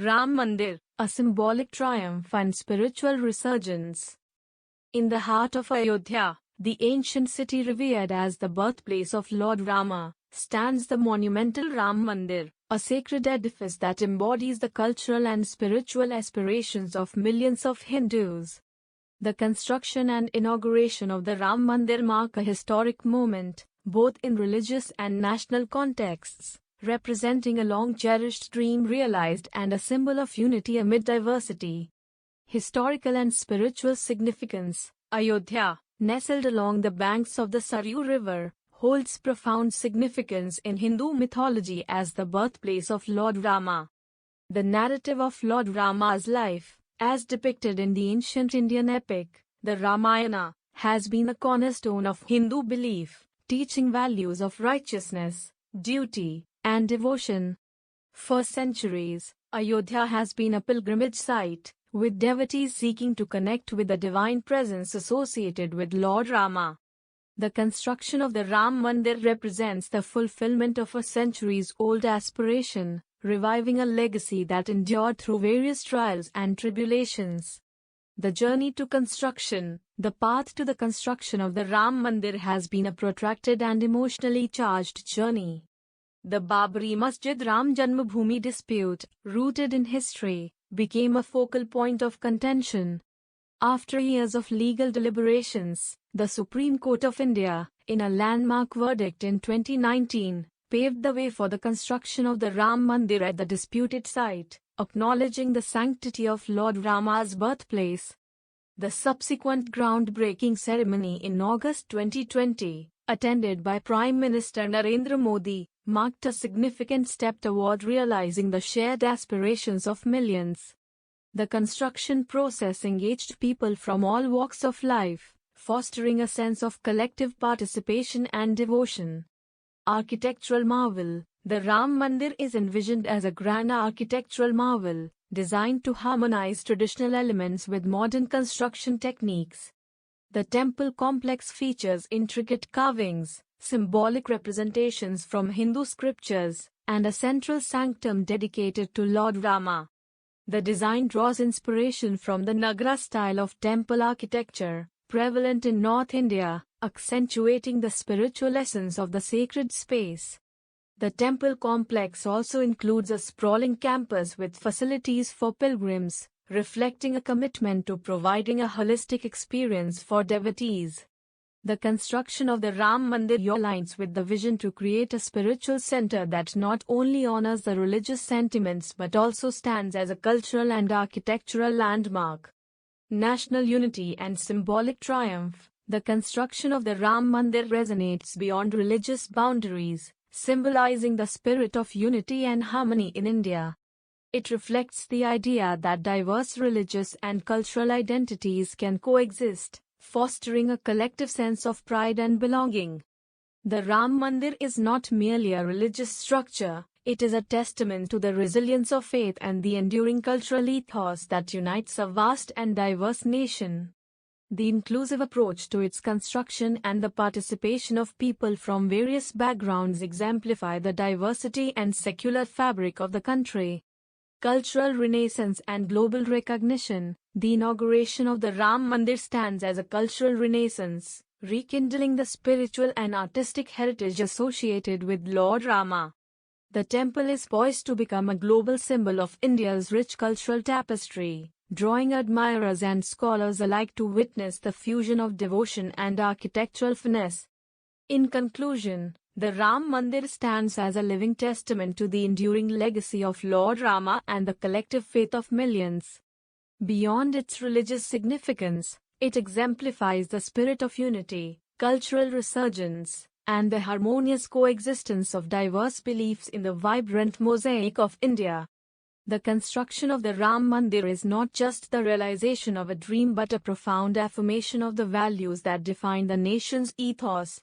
Ram Mandir, a symbolic triumph and spiritual resurgence. In the heart of Ayodhya, the ancient city revered as the birthplace of Lord Rama, stands the monumental Ram Mandir, a sacred edifice that embodies the cultural and spiritual aspirations of millions of Hindus. The construction and inauguration of the Ram Mandir mark a historic moment, both in religious and national contexts, representing a long-cherished dream realized and a symbol of unity amid diversity. Historical and spiritual significance. Ayodhya, nestled along the banks of the Saryu River, holds profound significance in Hindu mythology as the birthplace of Lord Rama. The narrative of Lord Rama's life, as depicted in the ancient Indian epic, the Ramayana, has been a cornerstone of Hindu belief, teaching values of righteousness, duty, and devotion. For centuries, Ayodhya has been a pilgrimage site, with devotees seeking to connect with the divine presence associated with Lord Rama. The construction of the Ram Mandir represents the fulfillment of a centuries-old aspiration, reviving a legacy that endured through various trials and tribulations. The journey to construction. The path to the construction of the Ram Mandir has been a protracted and emotionally charged journey. The Babri Masjid Ram Janmabhoomi dispute, rooted in history, became a focal point of contention. After years of legal deliberations, the Supreme Court of India, in a landmark verdict in 2019, paved the way for the construction of the Ram Mandir at the disputed site, acknowledging the sanctity of Lord Rama's birthplace. The subsequent groundbreaking ceremony in August 2020, attended by Prime Minister Narendra Modi, marked a significant step toward realizing the shared aspirations of millions. The construction process engaged people from all walks of life, fostering a sense of collective participation and devotion. Architectural marvel. The Ram Mandir is envisioned as a grand architectural marvel, designed to harmonize traditional elements with modern construction techniques. The temple complex features intricate carvings, symbolic representations from Hindu scriptures, and a central sanctum dedicated to Lord Rama. The design draws inspiration from the Nagara style of temple architecture, prevalent in North India, accentuating the spiritual essence of the sacred space. The temple complex also includes a sprawling campus with facilities for pilgrims, reflecting a commitment to providing a holistic experience for devotees. The construction of the Ram Mandir aligns with the vision to create a spiritual center that not only honors the religious sentiments but also stands as a cultural and architectural landmark. National unity and symbolic triumph. The construction of the Ram Mandir resonates beyond religious boundaries, symbolizing the spirit of unity and harmony in India. It reflects the idea that diverse religious and cultural identities can coexist, fostering a collective sense of pride and belonging. The Ram Mandir is not merely a religious structure, it is a testament to the resilience of faith and the enduring cultural ethos that unites a vast and diverse nation. The inclusive approach to its construction and the participation of people from various backgrounds exemplify the diversity and secular fabric of the country. Cultural renaissance and global recognition. The inauguration of the Ram Mandir stands as a cultural renaissance, rekindling the spiritual and artistic heritage associated with Lord Rama. The temple is poised to become a global symbol of India's rich cultural tapestry, drawing admirers and scholars alike to witness the fusion of devotion and architectural finesse. In conclusion, the Ram Mandir stands as a living testament to the enduring legacy of Lord Rama and the collective faith of millions. Beyond its religious significance, it exemplifies the spirit of unity, cultural resurgence, and the harmonious coexistence of diverse beliefs in the vibrant mosaic of India. The construction of the Ram Mandir is not just the realization of a dream but a profound affirmation of the values that define the nation's ethos,